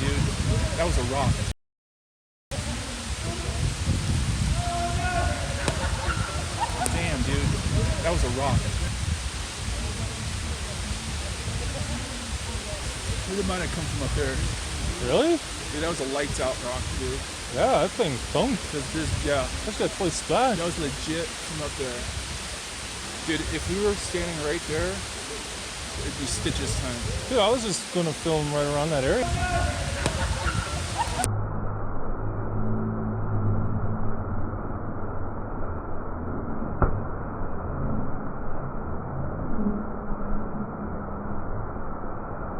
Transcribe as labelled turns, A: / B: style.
A: dude. That was a rock. Damn, dude. That was a rock. It might have come from up there.
B: Really?
A: Dude, that was a lights out rock, dude.
B: Yeah, that thing thumped.
A: Yeah.
B: That's got totally splashed.
A: That was legit from up there. Dude, if we were standing right there, it'd be Stitch's time.
B: Dude, I was just gonna film right around that area.